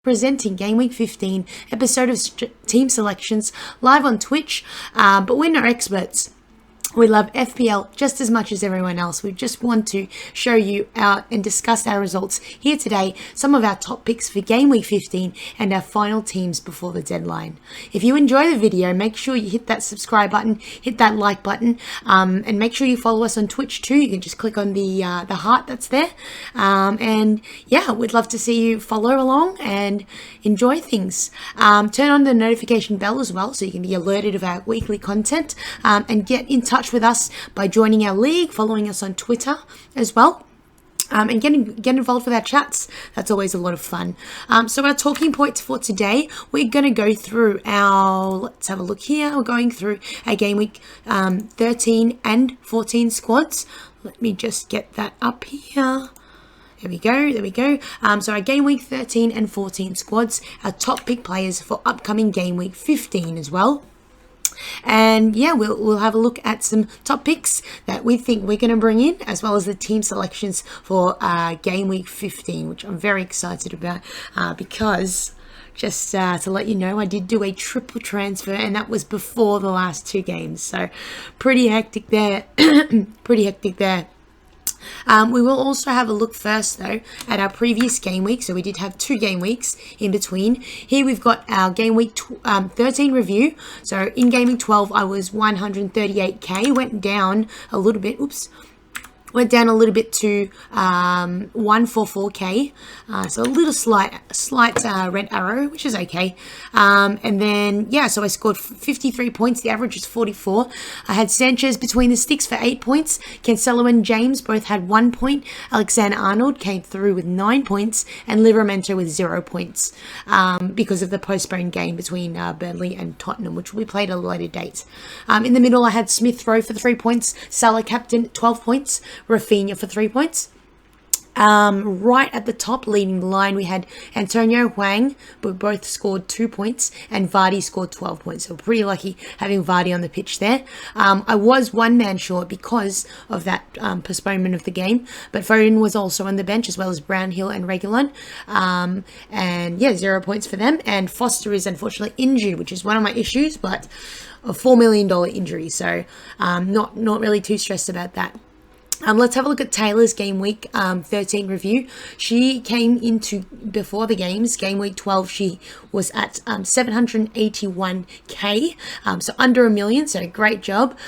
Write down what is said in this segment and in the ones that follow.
presenting Game Week 15 episode of Team Selections live on Twitch, but we're no experts. We love FPL just as much as everyone else. We just want to show you out and discuss our results here today, some of our top picks for Game Week 15 and our final teams before the deadline. If you enjoy the video, make sure you hit that subscribe button, hit that like button, and make sure you follow us on Twitch too. You can just click on the heart that's there. And yeah, we'd love to see you follow along and enjoy things. Turn on the notification bell as well so you can be alerted of our weekly content, and get in touch with us by joining our league, following us on Twitter as well, and get involved with our chats. That's always a lot of fun. So our talking points for today, we're going to go through let's have a look here. We're going through our Game Week 13 and 14 squads. Let me just get that up here. There we go. So our Game Week 13 and 14 squads, our top pick players for upcoming Game Week 15 as well. And yeah, we'll have a look at some top picks that we think we're going to bring in, as well as the team selections for Game Week 15, which I'm very excited about, because just to let you know, I did do a triple transfer, and that was before the last two games. So pretty hectic there. We will also have a look first, though, at our previous game week. So we did have 2 game weeks in between. Here we've got our game week 13 review. So in game week 12, I was 138k, went down a little bit. Went down a little bit to 144k, so a little slight red arrow, which is okay. And then yeah, so I scored 53 points. The average is 44. I had Sanchez between the sticks for 8 points. Cancelo and James both had 1 point. Alexander-Arnold came through with 9 points, and Livramento with 0 points, because of the postponed game between Burnley and Tottenham, which will be played at a later date. In the middle, I had Smith Rowe for 3 points. Salah captain, 12 points. Rafinha for 3 points. Right at the top, leading the line, we had Antonio Hwang, but both scored 2 points, and Vardy scored 12 points. So pretty lucky having Vardy on the pitch there. I was 1 man short because of that postponement of the game, but Foden was also on the bench, as well as Brownhill and Reguilon. And yeah, 0 points for them. And Foster is unfortunately injured, which is one of my issues, but a $4 million injury. So not really too stressed about that. Let's have a look at Taylor's Game Week 13 review. She came into, before the games, Game Week 12, she was at 781k, so under a million, so great job.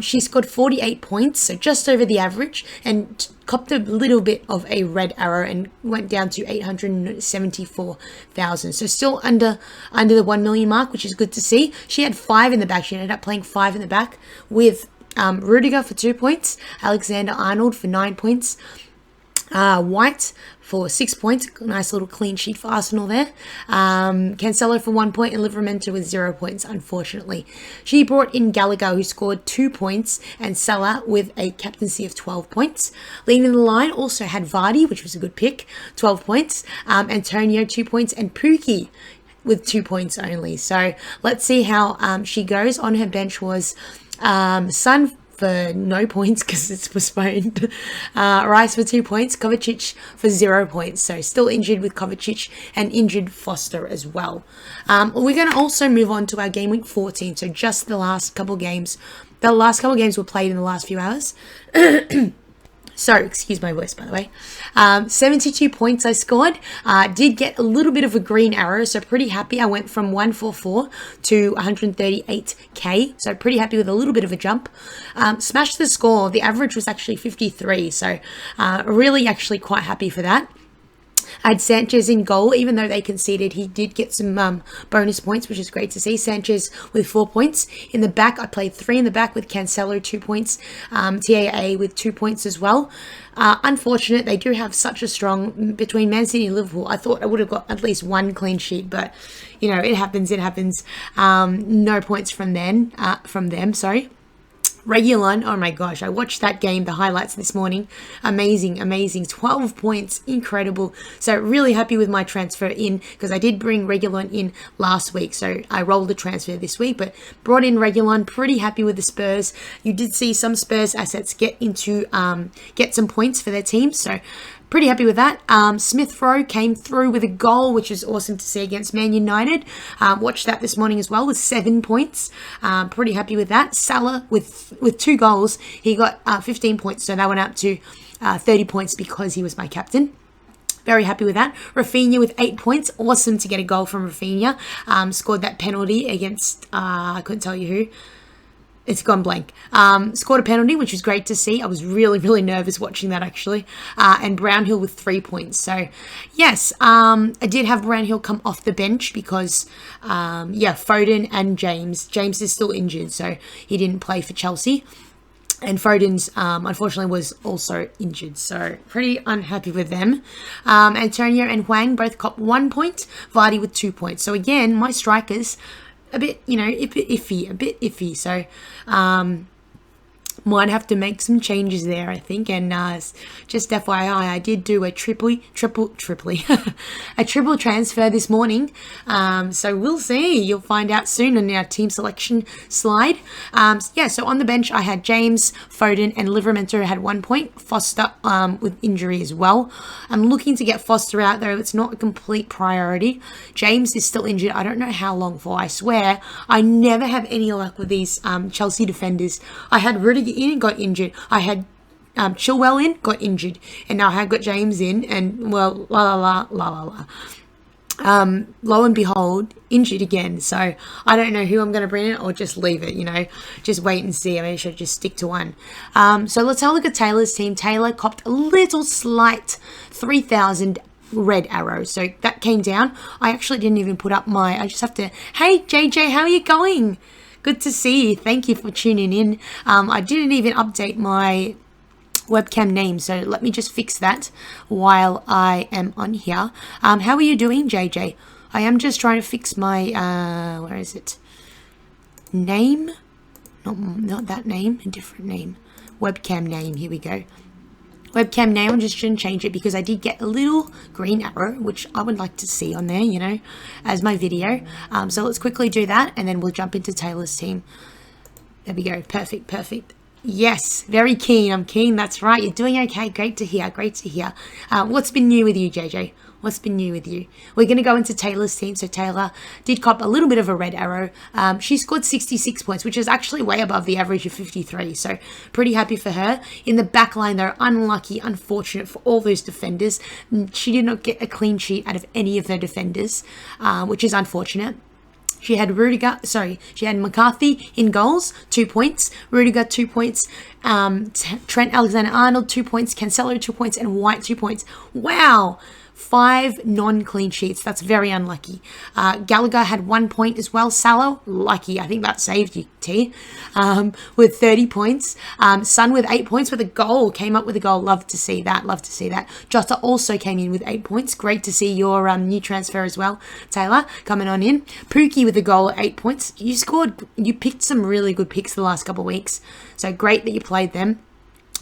She scored 48 points, so just over the average, and copped a little bit of a red arrow and went down to 874,000. So still under the 1 million mark, which is good to see. She had 5 in the back. She ended up playing 5 in the back with Rudiger for 2 points, Alexander-Arnold for 9 points, White for 6 points, nice little clean sheet for Arsenal there, Cancelo for 1 point, and Livramento with 0 points, unfortunately. She brought in Gallagher, who scored 2 points, and Salah with a captaincy of 12 points. Leading the line also had Vardy, which was a good pick, 12 points, Antonio 2 points, and Pukki with 2 points only. So let's see how she goes. On her bench was Son for no points because it's postponed, Rice for 2 points, Kovacic for 0 points, so still injured with Kovacic, and injured Foster as well. We're going to also move on to our Game Week 14, so just the last couple games. The last couple games were played in the last few hours. Sorry, excuse my voice, by the way. 72 points I scored. Did get a little bit of a green arrow, so pretty happy. I went from 144 to 138k, so pretty happy with a little bit of a jump. Smashed the score. The average was actually 53, so really actually quite happy for that. I had Sanchez in goal. Even though they conceded, he did get some bonus points, which is great to see. Sanchez with 4 points. In the back, I played 3 in the back with Cancelo 2 points, TAA with 2 points as well. Unfortunate, they do have such a strong, between Man City and Liverpool, I thought I would have got at least 1 clean sheet, but you know, it happens. No points from them, Reguilon, oh my gosh, I watched that game, the highlights this morning. Amazing. 12 points, incredible. So really happy with my transfer in, because I did bring Reguilon in last week. So I rolled the transfer this week, but brought in Reguilon, pretty happy with the Spurs. You did see some Spurs assets get some points for their team. So pretty happy with that. Smith Rowe came through with a goal, which is awesome to see against Man United. Watched that this morning as well with 7 points. Pretty happy with that. Salah with 2 goals. He got 15 points, so that went up to 30 points because he was my captain. Very happy with that. Rafinha with 8 points. Awesome to get a goal from Rafinha. Scored that penalty against, I couldn't tell you who. It's gone blank. Scored a penalty, which was great to see. I was really, really nervous watching that, actually. And Brownhill with 3 points. So, yes, I did have Brownhill come off the bench because, Foden and James. James is still injured, so he didn't play for Chelsea. And Foden's, unfortunately, was also injured. So, pretty unhappy with them. Antonio and Hwang both copped 1 point. Vardy with 2 points. So, again, my strikers, a bit iffy. So, might have to make some changes there, I think. And just FYI, I did do a triple transfer this morning. So we'll see. You'll find out soon on our team selection slide. So on the bench, I had James, Foden, and Livramento had 1 point. Foster with injury as well. I'm looking to get Foster out, though. It's not a complete priority. James is still injured. I don't know how long for. I swear, I never have any luck with these Chelsea defenders. I had Rudiger in, got injured. I had Chilwell in, got injured. And now I have got James in, and well, lo and behold, injured again. So I don't know who I'm going to bring in or just leave it, just wait and see. I mean, I should just stick to one. So let's have a look at Taylor's team. Taylor copped a little slight 3,000 red arrow. So that came down. I actually didn't even put up I just have to, hey JJ, how are you going? Good to see you. Thank you for tuning in. I didn't even update my webcam name, so let me just fix that while I am on here. How are you doing, JJ? I am just trying to fix my, where is it? Name? Not that name, a different name. Webcam name, here we go. Webcam name, I'm just going to change it because I did get a little green arrow, which I would like to see on there, as my video. So let's quickly do that, and then we'll jump into Taylor's team. There we go. Perfect. Yes, very keen. I'm keen. That's right. You're doing okay. Great to hear. What's been new with you, JJ? What's been new with you? We're going to go into Taylor's team. So Taylor did cop a little bit of a red arrow. She scored 66 points, which is actually way above the average of 53. So pretty happy for her. In the back line, though, unlucky, unfortunate for all those defenders. She did not get a clean sheet out of any of her defenders, which is unfortunate. She had McCarthy in goals, 2 points. Rudiger, 2 points. Trent Alexander-Arnold, 2 points. Cancelo, 2 points. And White, 2 points. Wow. 5 non-clean sheets. That's very unlucky. Gallagher had 1 point as well. Salah, lucky. I think that saved you, T. With 30 points. Son with 8 points with a goal. Came up with a goal. Love to see that. Jota also came in with 8 points. Great to see your new transfer as well, Taylor, coming on in. Pookie with a goal at 8 points. You picked some really good picks the last couple of weeks. So great that you played them.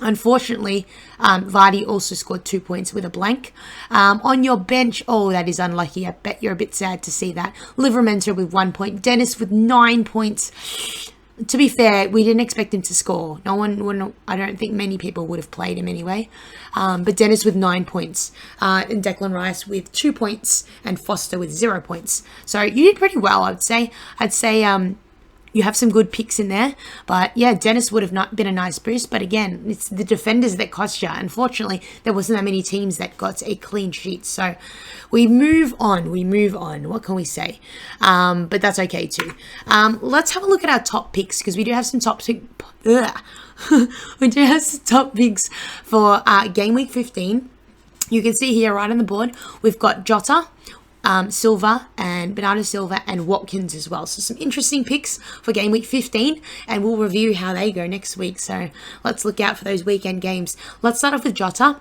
Unfortunately, Vardy also scored 2 points with a blank. On your bench, that is unlucky. I bet you're a bit sad to see that. Livramento with 1 point. Dennis with 9 points. To be fair, we didn't expect him to score. I don't think many people would have played him anyway. But Dennis with 9 points. And Declan Rice with 2 points. And Foster with 0 points. So you did pretty well, I'd say. You have some good picks in there. But yeah, Dennis would have not been a nice boost. But again, it's the defenders that cost you. Unfortunately, there wasn't that many teams that got a clean sheet. So we move on. What can we say? But that's okay too. Let's have a look at our top picks because we do have some top picks. We do have some top picks for Game Week 15. You can see here right on the board, we've got Jota, Silva and Bernardo Silva and Watkins as well. So some interesting picks for Game Week 15 and we'll review how they go next week. So let's look out for those weekend games. Let's start off with Jota.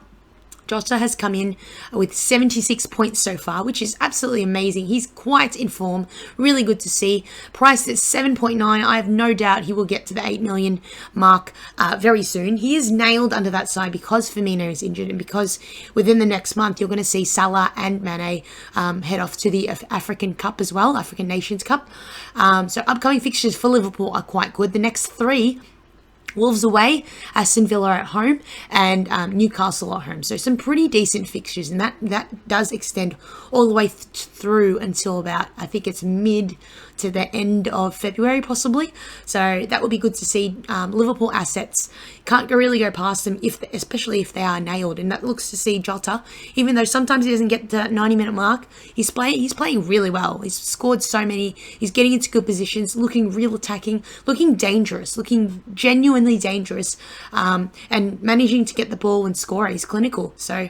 Jota has come in with 76 points so far, which is absolutely amazing. He's quite in form. Really good to see. Priced at 7.9. I have no doubt he will get to the 8 million mark very soon. He is nailed under that side because Firmino is injured and because within the next month you're going to see Salah and Mane head off to the African Cup as well, African Nations Cup. So upcoming fixtures for Liverpool are quite good. The next 3 Wolves away, Aston Villa at home, and Newcastle at home. So some pretty decent fixtures, and that does extend all the way through until about, I think it's mid to the end of February possibly. So that would be good to see. Liverpool assets, can't really go past them, especially if they are nailed. And that looks to see Jota, even though sometimes he doesn't get to that 90-minute mark, he's playing really well. He's scored so many. He's getting into good positions, looking real attacking, looking dangerous, looking genuinely dangerous, and managing to get the ball and score. He's clinical. So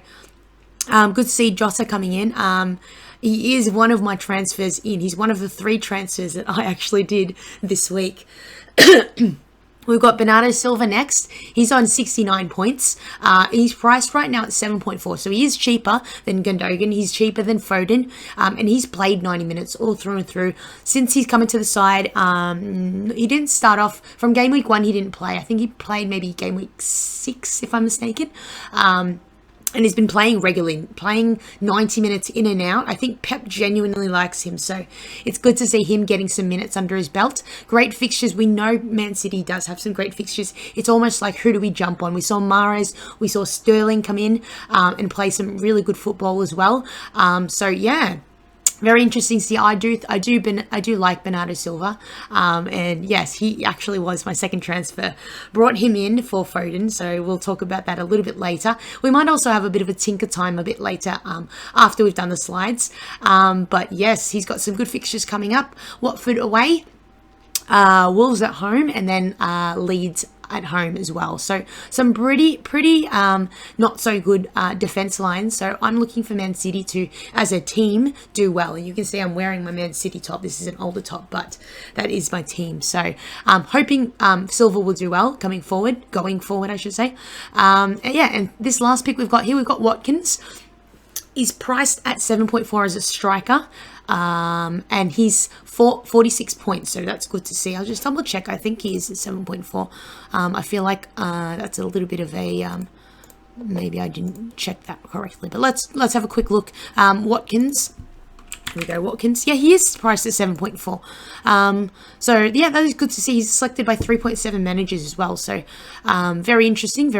good to see Jota coming in. He is one of my transfers in. He's one of the 3 transfers that I actually did this week. We've got Bernardo Silva next. He's on 69 points. He's priced right now at 7.4. So he is cheaper than Gundogan. He's cheaper than Foden. And he's played 90 minutes all through and through. Since he's come into the side, he didn't start off. From game week 1, he didn't play. I think he played maybe game week 6, if I'm mistaken. And he's been playing regularly, playing 90 minutes in and out. I think Pep genuinely likes him, so it's good to see him getting some minutes under his belt. Great fixtures. We know Man City does have some great fixtures. It's almost like, who do we jump on? We saw Mahrez, we saw Sterling come in and play some really good football as well. So yeah. Very interesting to see. I do like Bernardo Silva, and yes, he actually was my second transfer. Brought him in for Foden, so we'll talk about that a little bit later. We might also have a bit of a tinker time a bit later after we've done the slides. But yes, he's got some good fixtures coming up. Watford away, Wolves at home, and then Leeds at home as well. So some pretty not so good defense lines. So I'm looking for Man City to, as a team, do well. And you can see I'm wearing my Man City top. This is an older top, but that is my team. So hoping Silva will do well going forward, I should say. And this last pick we've got Watkins. He's priced at 7.4 as a striker. And he's 46 points, so that's good to see. I'll just double check. I think he is at 7.4. I feel like that's a little bit of a maybe I didn't check that correctly, but let's have a quick look. Watkins. Here we go, Watkins. Yeah, he is priced at 7.4. So yeah, that is good to see. He's selected by 3.7 managers as well. So very interesting.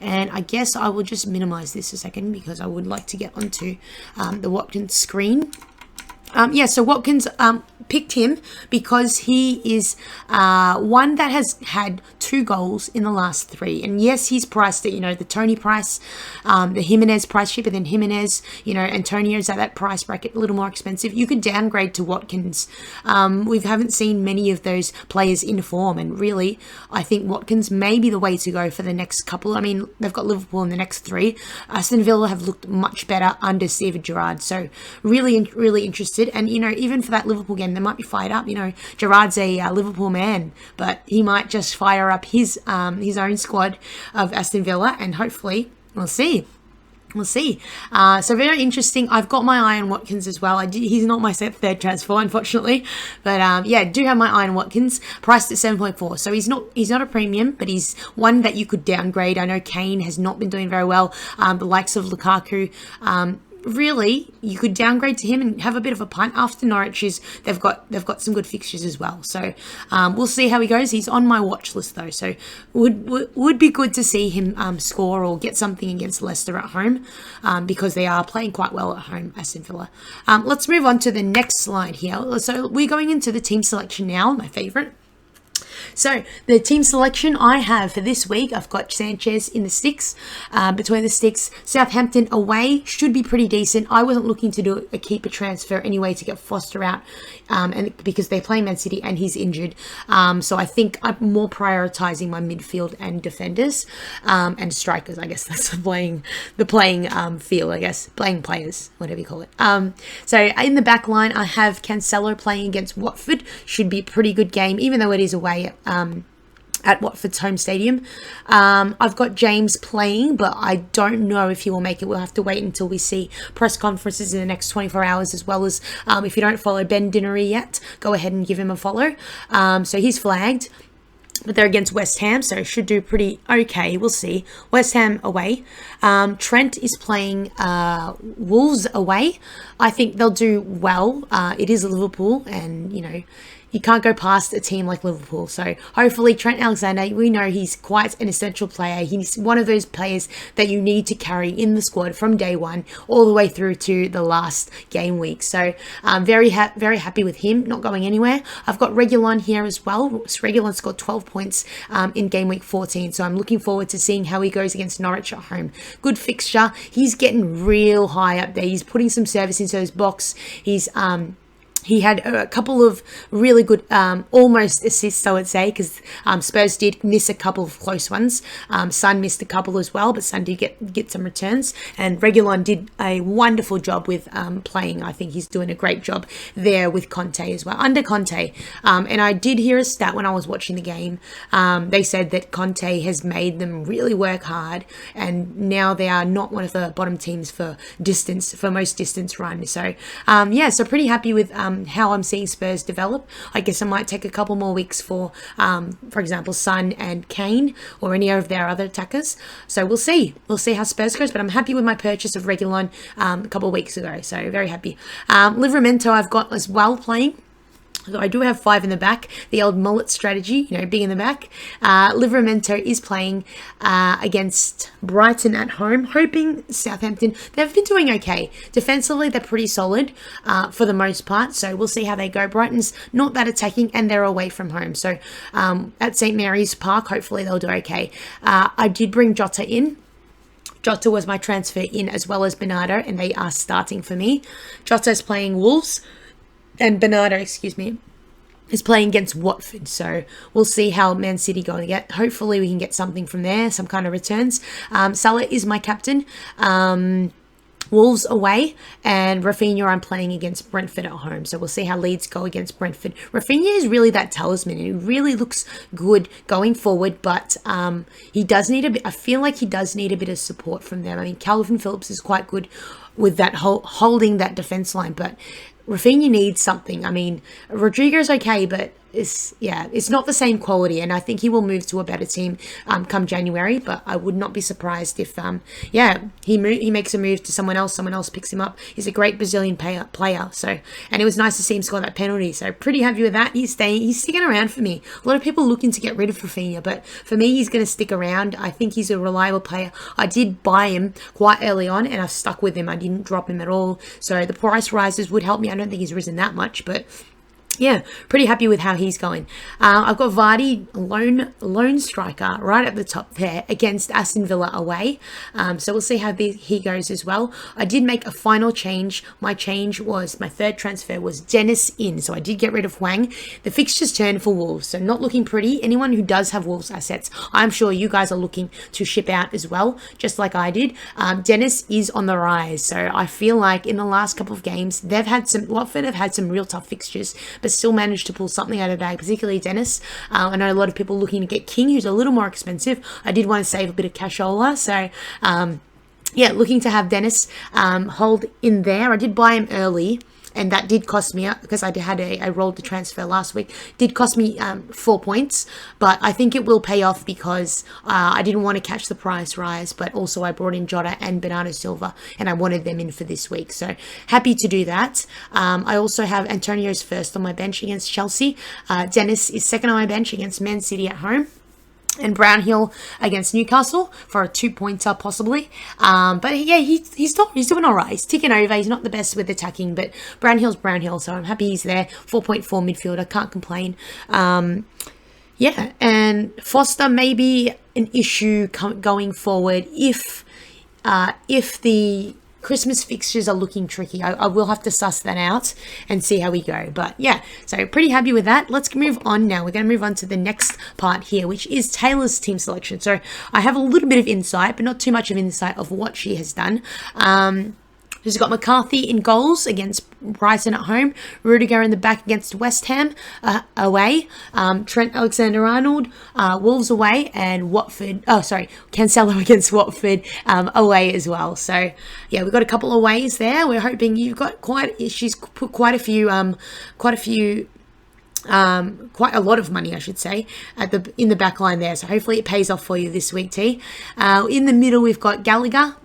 And I guess I will just minimize this a second because I would like to get onto the Watkins screen. So Watkins picked him because he is one that has had 2 goals in the last 3. And yes, he's priced at, the Tony price, the Jimenez price, cheaper than Jimenez, Antonio's at that price bracket, a little more expensive. You could downgrade to Watkins. We haven't seen many of those players in form, and really, I think Watkins may be the way to go for the next couple. I mean, they've got Liverpool in the next 3. Aston Villa have looked much better under Steven Gerrard, so really interested. And, even for that Liverpool game, they might be fired up. Gerrard's a Liverpool man, but he might just fire up his own squad of Aston Villa, and hopefully we'll see. So very interesting. I've got my eye on Watkins as well. He's not my third transfer, unfortunately, but do have my eye on Watkins, priced at 7.4. So he's not a premium, but he's one that you could downgrade. I know Kane has not been doing very well. The likes of Lukaku. Really, you could downgrade to him and have a bit of a punt. After Norwich's, they've got some good fixtures as well. So we'll see how he goes. He's on my watch list though, so would be good to see him score or get something against Leicester at home, because they are playing quite well at home, Aston Villa. Let's move on to the next slide here. So we're going into the team selection now, my favourite. So the team selection I have for this week, I've got Sanchez in the sticks, between the sticks. Southampton away should be pretty decent. I wasn't looking to do a keeper transfer anyway to get Foster out, and because they're playing Man City and he's injured. So I think I'm more prioritizing my midfield and defenders, and strikers. I guess that's the playing field. I guess playing players, whatever you call it. So in the back line, I have Cancelo playing against Watford. Should be a pretty good game, even though it is away at Watford's home stadium. I've got James playing, but I don't know if he will make it. We'll have to wait until we see press conferences in the next 24 hours, as well as if you don't follow Ben Dinnery yet, go ahead and give him a follow. So he's flagged, but they're against West Ham, so should do pretty okay. We'll see. West Ham away. Trent is playing Wolves away. I think they'll do well. It is Liverpool, and you can't go past a team like Liverpool. So hopefully Trent Alexander, we know he's quite an essential player. He's one of those players that you need to carry in the squad from day one all the way through to the last game week. So very happy with him not going anywhere. I've got Reguilon here as well. Reguilon scored 12 points in game week 14. So I'm looking forward to seeing how he goes against Norwich at home. Good fixture. He's getting real high up there. He's putting some service into his box. He had a couple of really good almost assists, I would say, because Spurs did miss a couple of close ones. Son missed a couple as well, but Son did get some returns. And Reguilon did a wonderful job with playing. I think he's doing a great job there with Conte as well, under Conte. And I did hear a stat when I was watching the game. They said that Conte has made them really work hard, and now they are not one of the bottom teams for most distance run. So, so pretty happy with how I'm seeing Spurs develop. I guess I might take a couple more weeks for example, Son and Kane or any of their other attackers. So we'll see. We'll see how Spurs goes, but I'm happy with my purchase of Reguilon a couple of weeks ago. So very happy. Livramento I've got as well playing. I do have 5 in the back, the old mullet strategy, big in the back. Livramento is playing against Brighton at home, hoping Southampton. They've been doing okay. Defensively, they're pretty solid for the most part, so we'll see how they go. Brighton's not that attacking, and they're away from home. So at St. Mary's Park, hopefully they'll do okay. I did bring Jota in. Jota was my transfer in as well as Bernardo, and they are starting for me. Jota's playing Wolves. And Bernardo, is playing against Watford. So we'll see how Man City go again. Hopefully we can get something from there, some kind of returns. Salah is my captain. Wolves away, and Rafinha I'm playing against Brentford at home. So we'll see how Leeds go against Brentford. Rafinha is really that talisman, and he really looks good going forward, but he does need a bit. I feel like he does need a bit of support from them. I mean, Calvin Phillips is quite good with that holding that defense line, but Rafinha needs something. I mean, Rodrigo's okay, but it's not the same quality, and I think he will move to a better team come January, but I would not be surprised if he makes a move to someone else picks him up. He's a great Brazilian player, so, and it was nice to see him score that penalty, so pretty happy with that. He's sticking around for me. A lot of people looking to get rid of Rafinha, but for me he's going to stick around. I think he's a reliable player. I did buy him quite early on, and I've stuck with him. I didn't drop him at all, so the price rises would help me. I don't think he's risen that much, but yeah, pretty happy with how he's going. I've got Vardy, lone striker, right at the top there against Aston Villa away. So we'll see how he goes as well. I did make a final change. My third transfer was Dennis in. So I did get rid of Wang. The fixtures turned for Wolves, so not looking pretty. Anyone who does have Wolves assets, I'm sure you guys are looking to ship out as well, just like I did. Dennis is on the rise. So I feel like in the last couple of games, Watford have had some real tough fixtures, but still managed to pull something out of the bag, particularly Dennis. I know a lot of people looking to get King, who's a little more expensive. I did want to save a bit of cashola, so looking to have Dennis hold in there. I did buy him early, and that did cost me, because I rolled the transfer last week, did cost me 4 points, but I think it will pay off because I didn't want to catch the price rise, but also I brought in Jota and Bernardo Silva, and I wanted them in for this week, so happy to do that. I also have Antonio's first on my bench against Chelsea. Dennis is second on my bench against Man City at home. And Brownhill against Newcastle for a 2-pointer possibly. But yeah, he's doing all right. He's ticking over. He's not the best with attacking, but Brownhill's Brownhill, so I'm happy he's there. 4.4 midfielder, can't complain. And Foster may be an issue going forward if the Christmas fixtures are looking tricky. I will have to suss that out and see how we go. But yeah, so pretty happy with that. Let's move on now. We're going to move on to the next part here, which is Taylor's team selection. So I have a little bit of insight, but not too much of insight of what she has done. She's got McCarthy in goals against Brighton at home. Rudiger in the back against West Ham away. Trent Alexander-Arnold, Wolves away. And Cancelo against Watford away as well. So, yeah, we've got a couple of ways there. We're hoping you've got she's put quite a lot of money, I should say, in the back line there. So hopefully it pays off for you this week, T. In the middle, we've got Gallagher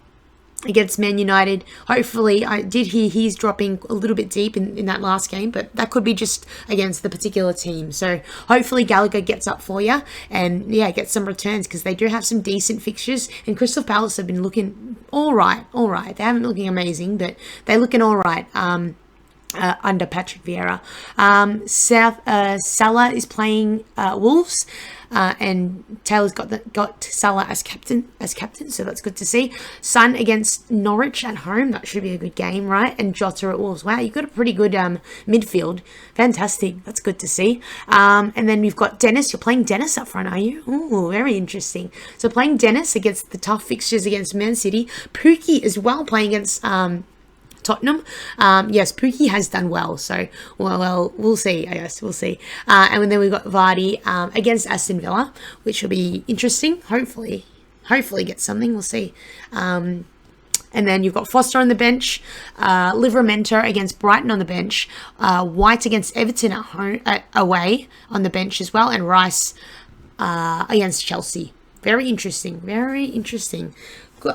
against Man United. Hopefully, I did hear he's dropping a little bit deep in that last game, but that could be just against the particular team. So hopefully Gallagher gets up for you and, yeah, get some returns, because they do have some decent fixtures, and Crystal Palace have been looking all right. They haven't been looking amazing, but they're looking all right. Under Patrick Vieira. Salah is playing Wolves, and Taylor's got Salah as captain, so that's good to see. Son against Norwich at home, that should be a good game, right? And Jota at Wolves. Wow, you've got a pretty good midfield. Fantastic, that's good to see. And then we've got Dennis. You're playing Dennis up front, are you? Ooh, very interesting. So playing Dennis against the tough fixtures against Man City. Pookie as well, playing against Tottenham. Yes, Pookie has done well, so well, we'll see. I guess we'll see. And then we've got Vardy against Aston Villa, which will be interesting. Hopefully get something. We'll see. And then you've got Foster on the bench, Livramento against Brighton on the bench, White against Everton at home, away on the bench as well, and Rice against Chelsea. Very interesting.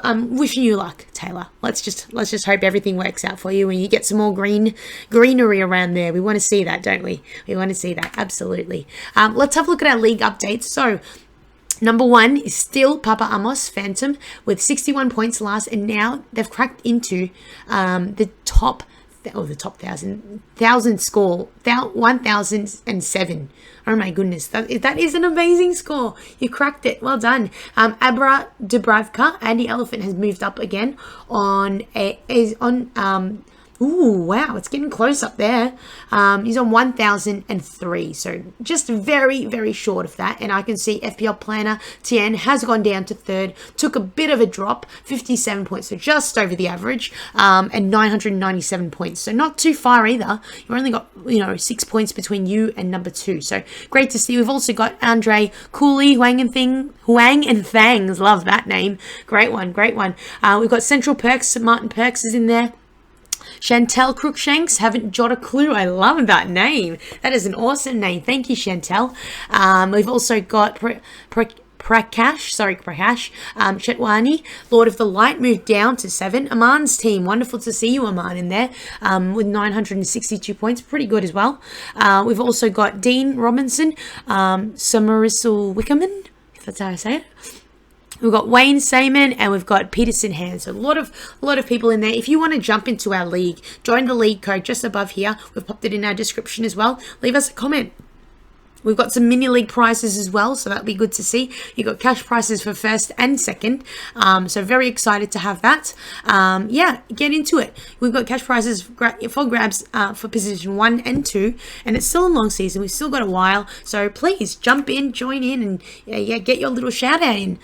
I'm wishing you luck, Taylor. Let's just hope everything works out for you and you get some more greenery around there. We want to see that, don't we? We want to see that, absolutely. Let's have a look at our league updates. So, number 1 is still Papa Amos Phantom with 61 points last, and now they've cracked into the top 1,000 score, 1,007. Oh my goodness, that is an amazing score. You cracked it. Well done. Abra Dubravka, Andy Elephant, has moved up again ooh, wow, it's getting close up there. He's on 1,003, so just very, very short of that. And I can see FPL Planner Tien has gone down to 3rd, took a bit of a drop, 57 points, so just over the average, and 997 points, so not too far either. You've only got 6 points between you and number 2, so great to see. We've also got Andre Cooley, Huang and Thangs, love that name, great one. We've got Central Perks, Martin Perks is in there. Chantel Crookshanks, haven't jot a clue. I love that name. That is an awesome name. Thank you, Chantel. We've also got Prakash, Chetwani, Lord of the Light, moved down to 7. Aman's team, wonderful to see you, Aman, in there, with 962 points, pretty good as well. We've also got Dean Robinson, Samarisal Wickerman, if that's how I say it. We've got Wayne Sayman, and we've got Peterson Hand. So a lot of people in there. If you want to jump into our league, join the league code just above here. We've popped it in our description as well. Leave us a comment. We've got some mini league prizes as well, so that'll be good to see. You've got cash prizes for 1st and 2nd, so very excited to have that. Yeah, get into it. We've got cash prizes for grabs for position 1 and 2, and it's still a long season. We've still got a while, so please jump in, join in, and get your little shout out in.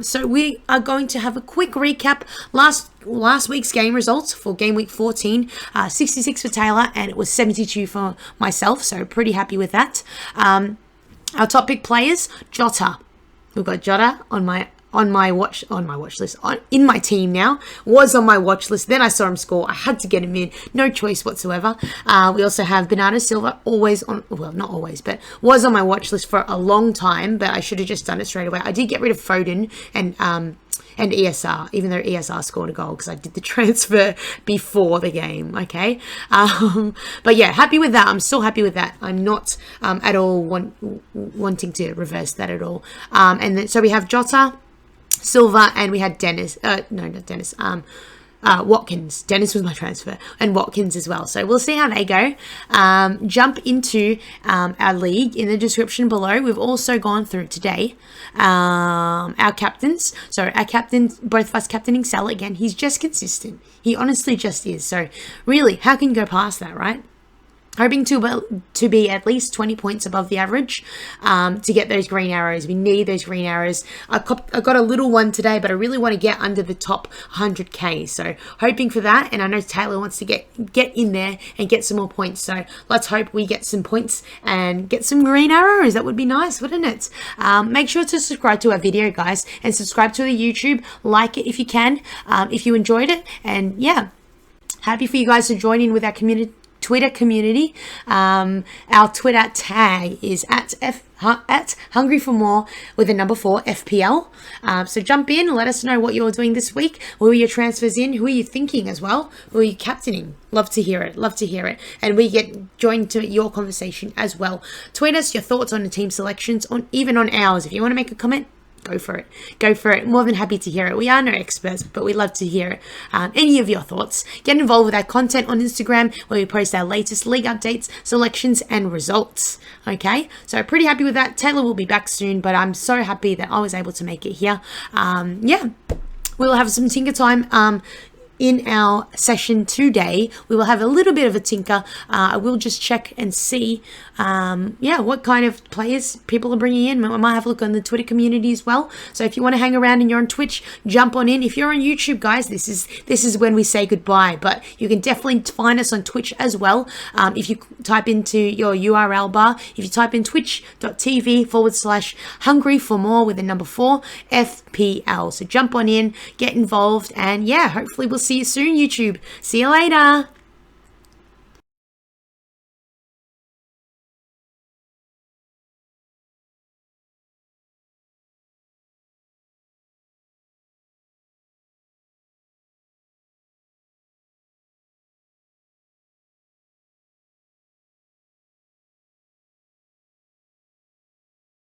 So we are going to have a quick recap. Last week's game results for game week 14, 66 for Taylor, and it was 72 for myself, so pretty happy with that. Our top pick players, Jota. We've got Jota in my team now. Was on my watch list, then I saw him score. I had to get him in, no choice whatsoever. We also have Bernardo Silva, always on, well, not always, but was on my watch list for a long time, but I should have just done it straight away. I did get rid of Foden and ESR, even though ESR scored a goal because I did the transfer before the game, okay? But yeah, happy with that. I'm still happy with that. I'm not at all wanting to reverse that at all. And then, so we have Jota, Silva, and we had Dennis. Watkins. Dennis was my transfer, and Watkins as well. So we'll see how they go. Jump into our league in the description below. We've also gone through today our captains. So our captain, both of us captaining Salah again. He's just consistent. He honestly just is. So really, how can you go past that, right? Hoping to be at least 20 points above the average to get those green arrows. We need those green arrows. I got a little one today, but I really want to get under the top 100k. So hoping for that, and I know Taylor wants to get in there and get some more points. So let's hope we get some points and get some green arrows. That would be nice, wouldn't it? Make sure to subscribe to our video, guys, and subscribe to the YouTube. Like it if you can, if you enjoyed it, and yeah, happy for you guys to join in with our community Twitter community. Our Twitter tag is at Hungry for More with a number 4 FPL. So jump in, let us know what you're doing this week. Who are your transfers in? Who are you thinking as well? Who are you captaining? Love to hear it. And we get joined to your conversation as well. Tweet us your thoughts on the team selections, even on ours. If you want to make a comment, go for it. More than happy to hear it. We are no experts, but we love to hear it. Any of your thoughts. Get involved with our content on Instagram, where we post our latest league updates, selections, and results. Okay, so pretty happy with that. Taylor will be back soon, but I'm so happy that I was able to make it here. We'll have some tinker time in our session today. We will have a little bit of a tinker. I will just check and see what kind of players people are bringing in. I might have a look on the Twitter community as well. So if you want to hang around and you're on Twitch, jump on in. If you're on YouTube, guys, this is when we say goodbye, but you can definitely find us on Twitch as well. If you type into your URL bar, if you type in twitch.tv/hungry for more with the number 4 FPL. So jump on in, get involved, and hopefully we'll see you soon, YouTube. See you later.